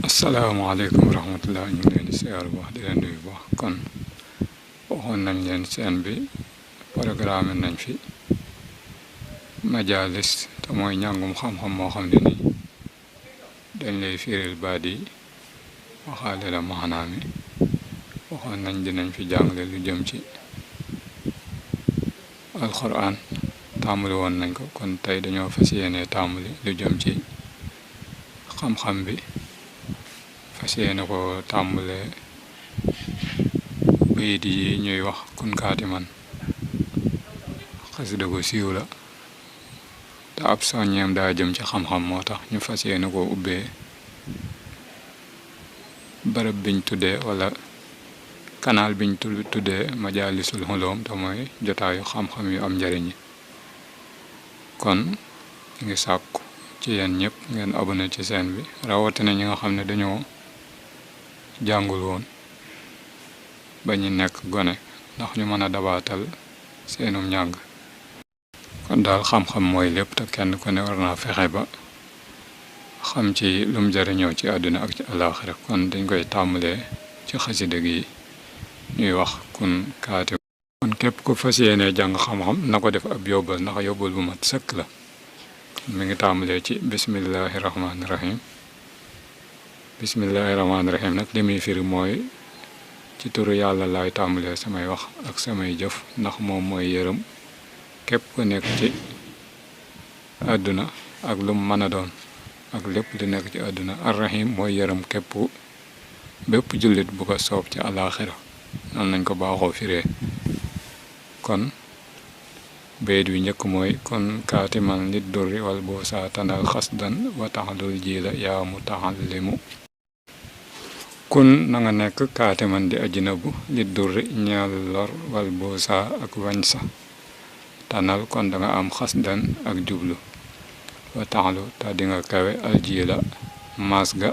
asalaamaaleykum wa rahmatulah ñu ngi leen di siyaar bu baax di leen nuyu bu baax kon waxoon nañ leen seen bi programme nañ fi majalis te mooy njàngum xam-xam moo xam ne nii dañ lay firil baat yi waxaale la maanaa mi waxoon nañ dinañ fi jàngale lu jëm ci alquran tàmbali woon nañ ko kon tey dañoo fas yéene tàmbali lu jëm ci xam-xam bi fas yéene ko tàmbale bayit yi ñuy wax kun kaati man xasida gu siiw la te ab soññeem daa jëm ci xam-xam moo tax ñu fas yéene ko ubbee barab biñ tuddee wala kanaal biñ tuddee majaalisul xulóom te mooy jotaayu xam-xam yu am njariñ yi kon ñu ngi sàkku ci yéen ñëpp ngeen abonné ci chaîne bi rawatina ñi nga xam ne dañoo jàngul woon ba ñu nekk gone ndax ñu mën a dabaatal seenum njàng kon daal xam-xam mooy lépp te kenn ku ne war naa fexe ba xam ci lum jariñoo ci àdduna ak ci àllaaxira kon dañ koy tàmbalee ci xasida gi ñuy wax kun kaati kon képp ku fas yéene jàng xam-xam na ko def ab yóbbal ndax yóbbal bu mat sëkk la mi ngi tàmbalee ci bismillahi rahmaani rahim bismillahi rahmaani rahim nag li muy firi mooy ci turu yàlla laay tàmbalee samay wax ak samay jëf ndax moom mooy yërëm képp ku nekk ci àdduna ak lum mën a doon ak lépp lu nekk ci àdduna arrahim mooy yërëm képp bépp jullit bu ko soob ci àllaaxira noonu lañ ko baaxoo firee kon bayit wi njëkk mooy kon kaatiman lit durri wal boo saa tanal xasdan wa taxalul ji la yaa mu taxallimu kun na nga nekk kaatiman di aji nëbbu lit durri ñeel lor wal boo saa ak wañ sa tanal kon danga am xasdan ak jublu wa taxalu te dinga kawe alji la maas ga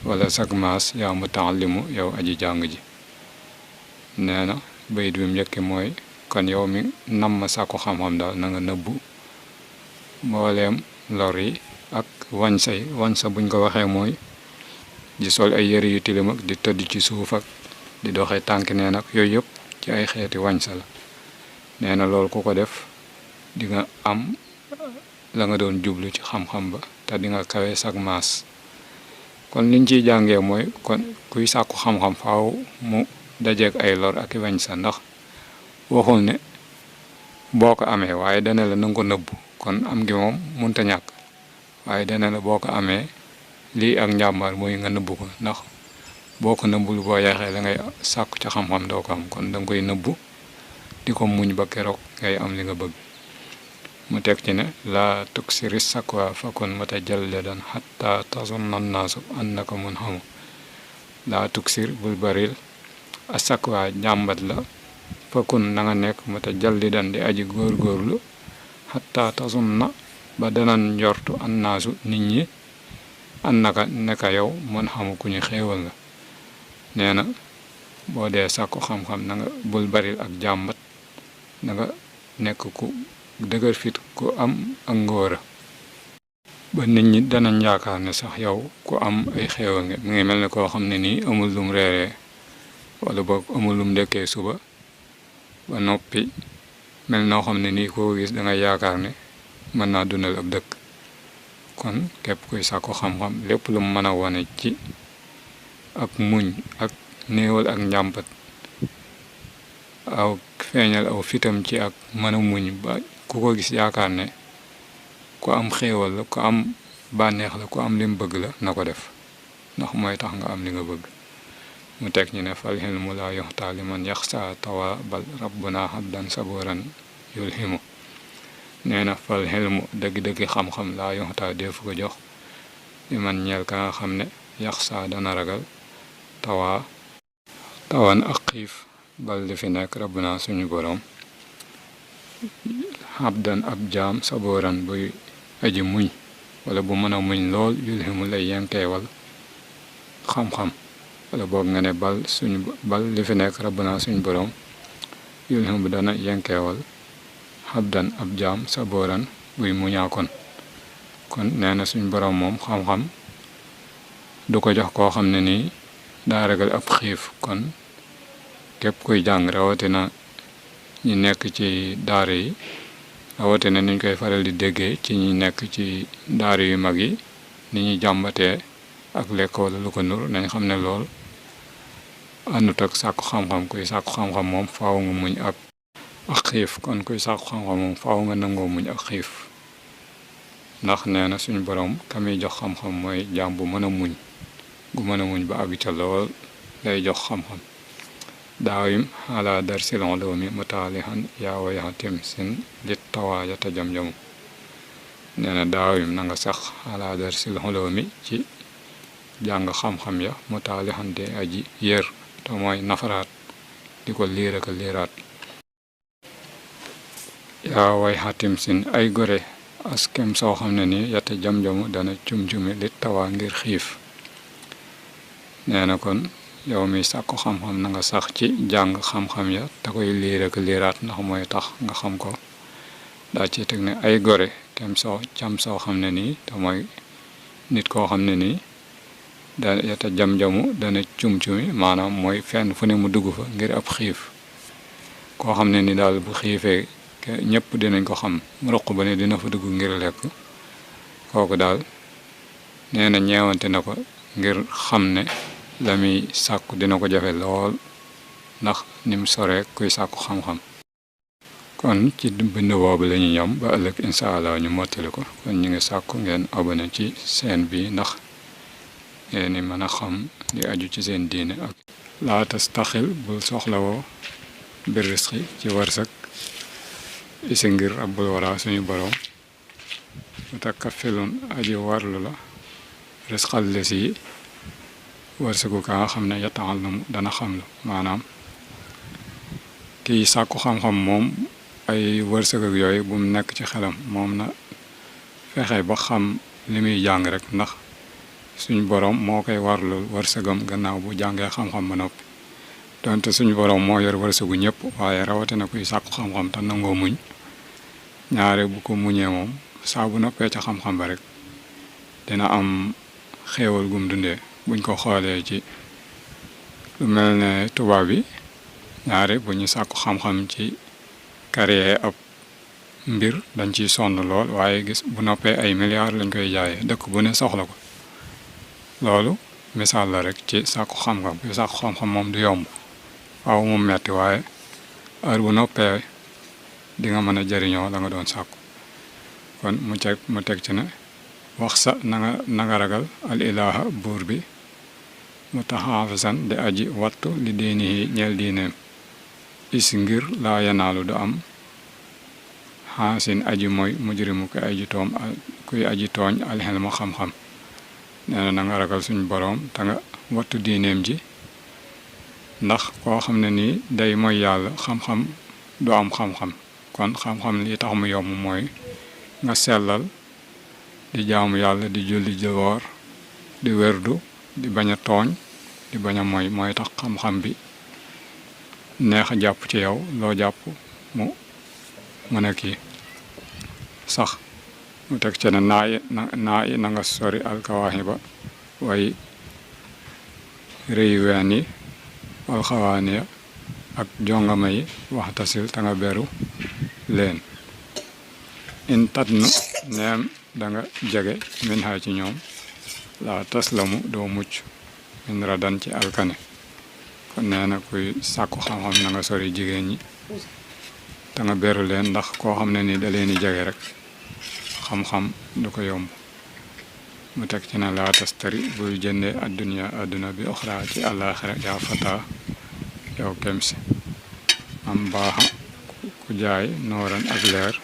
wala sag maas yaa mu taxallimu yow aji jàng ji nee na bayit bi mu njëkki mooy kon yow mi nam ma sàkku xam-xam daal na nga nëbbu mbooleem lor yi ak wañsa buñ ko waxee mooy di sol ay yëre yu tilim ak di tëdd ci suuf ak di doxee tànk neen ak yooyu yëpp ci ay xeeti wañsa la nee na loolu ku ko def di nga am la nga doon jublu ci xam-xam ba te di nga kawe sag maas kon liñ ciy jàngee mooy kon kuy sàkku xam-xam faaw mu dajeeg ay lor ak i wañsa ndax waxul ne boo ko amee waaye dana la na nga ko nëbbu kon am gi moom munta ñàkk waaye dana la boo ko amee lii ak njàmbaar mooy nga nëbbu ko ndax boo ko nëbbul boo yeexee la ngay sàkku ca xam-xam doo ko am kon danga koy nëbbu di ko muñ ba keroog ngay am li nga bëgg mu teg ci ne laa tuksiri sakwa fakun mutajallidan xatta tazunna naasu annaka mun xamu laa tuksir bul baril a sakwa jàmbat la fakun na nga nekk mutajallidan di aji góorgóorlu xatta tazunna ba danan njortu annaasu nit ñi annaka neka yow mun xamu ku ñu xéewal la nee na boo dee sàkku xam-xam na nga bul baril ak jàmbat na nga nekk ku dëgër fit ku am ak ngóora ba nit ñi danañ yaakaar ne sax yow ku am ay xéewal nga mi ngi mel ne koo xam ne nii amul lum reeree wala boog amul lum ndekkee suba ba noppi mel noo xam ne nii koo gis dangay yaakaar ne mën naa dundal ab dëkk kon képp kuy sàkku xam-xam lépp lu mu mën a wane ci ak muñ ak néewal ak njàmpat aw feeñal aw fitam ci ak mën a muñ ba ku ko gis yaakaar ne ku am xéewal la ku am bànneex la ku am lim bëgg la na ko def ndax mooy tax nga am li nga bëgg mu teg ñu ne fal xilmu laa yoxtaa li man yaxsa tawa bal rabbuna habdan saboran yulhimu nee na fal xilmu dëgg-dëgg xam-xam laa yoxtaa defu ko jox li man ñeel ka nga xam ne yaxsa dana ragal tawan ak xiif bal li fi nekk rabbuna suñu boroom habdan ab jaam saboran buy aji muñ wala bu mën a muñ lool yulhimu lay yenkeewal xam-xam wala boog nga ne bal li fi nekk rabbuna suñu boroom yulhimu dana yenkeewal habdan ab jaam saboran buy muñaakoon kon nee na suñ boroom moom xam-xam du ko jox koo xam ne nii daa ragal ab xiif. kon képp kuy jàng rawatina ñi nekk ci daara yi rawatina niñ koy faral di déggee ci ñi nekk ci daara yu mag yi ni ñuy jàmbatee ak lekk wala lu ko nur nañ xam ne lool àndut ak sàkku xam-xam. kuy sàkku xam-xam moom faaw nga muñ ak xiif. kon kuy sàkku xam-xam moom faaw nga nangoo muñ ak xiif ndax nee na suñu borom ka muy jox xam-xam mooy jaam bu mën a muñ gu mën a muñ ba àgg ca lool lay jox xam-xam. daawim ala darsil ulumi mutaalihan yaa wayatim sin lit tawaaja ta jam-jamu nee na daawim na nga sax ala darsil ulumi ci jàng xam-xam ya mutaalihan de aji yër te mooy nafaraat di ko liir ak liiraat. yaa way xatim sin ay gore askem soo xam ne ni yata jam-jamu dana cum-cumi lit tawaa ngir xiif. nee na kon yow mi sàkku xam-xam na nga sax ci jàng xam-xam ya te koy liir ak liiraat ndax mooy tax nga xam ko. daa ci teg ne ay gore kem soo cam soo xam ne nii te mooy nit koo xam ne nii da yata jam-jamu dana cum-cumi maanaam mooy fenn fu ne mu dugg fa ngir ab xiif. koo xam ne ni daal bu xiifee ñëpp dinañ ko xam ruq ba ne dina fa dugg ngir lekk kooku daal nee na ñeewante na ko ngir xam ne la muy sàkku dina ko jafe lool ndax nim soree kuy sàkku xam-xam. kon ci bind boobu la ñuy yam ba ëllëg incha allah ñu mottali ko. kon ñu ngi sàkku ngeen abonné ci chaîne bi ndax ngeen ni mën a xam di aju ci seen diine ak laa tastaxil bul soxlawoo bir risqi ci wërsëg isi ngir rabbul wara suñu borom mutakaffilun aji warlu la risqal lesi wërsëgu ka nga xam ne yata'allamu dana xam lu maanaam kiy sàkku xam-xam moom ay wërsëg ak yooyu bu mu nekk ci xelam moom na fexe ba xam li muy jàng rek ndax suñu borom moo koy warlul wërsëgam gannaaw bu jàngee xam-xam ba noppi. donte suñu borom moo yor wërsëgu ñëpp waaye rawatina kuy sàkku xam-xam te nangoo muñ ñaare bu ko muñee moom saa bu noppee ca xam-xam ba rek dina am xéewal gum dundee. buñ ko xoolee ci lu mel ne tubaab bi ñaare bu ñu sàkku xam-xam ci carrière ab mbir dañ ciy sonn lool waaye gis bu noppee ay milliards lañ koy jaayee dëkk bu ne soxla ko. loolu misaal la rek ci sàkku xam-xam. bu sàkku xam-xam moom du yomb waaw mu metti waaye heure bu noppee di nga mën a jariñoo la nga doon sàkku. kon mu teg ci ne wax sa na nga ragal al ilaha buur bi mutaxaafisan di aji wattu li diinihi ñeel diineem is ngir laa yanaalu du am xaasin aji mooy mujrimu kuy aji tooñ alxelma xam-xam. nee na nga ragal suñu boroom te nga wattu diineem ji ndax koo xam ne nii day mooy yàlla xam-xam du am xam-xam. kon xam-xam li tax mu yomb mooy nga sellal di jaamu yàlla di julli di woor di werdu di bañ a tooñ di bañ a mooy tax xam-xam bi neex a jàpp ci yow loo jàpp mu mën a kii sax. mu teg ci ne naa yi na nga sori alkawaaxi ba way rëy ween yi alxawaaniya ak jongama yi waxtasil ta nga beru leen in tatnu neem danga jege min xay ci ñoom laa taslamu doo mucc min radan ci alkane. kon nee na kuy sàkku xam-xam na nga sori jigéen ñi te nga beru leen ndax koo xam ne ni da leen di jege rek xam-xam du ko yomb. mu teg ci ne laa tastari bul jënde adduna bi oxra ci àllaaxira yaa fata yow kemsi am baaxa ku jaay nooran ak leer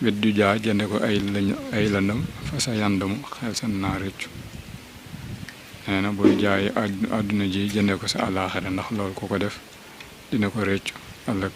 wet du jaa jënde ko ay lëndëm fa sa yandamu xel san naa rëccu. nee na bul jaay àdduna ji jënde ko sa àllaaxira ndax loolu ku ko def dina ko rëccu ëllëg.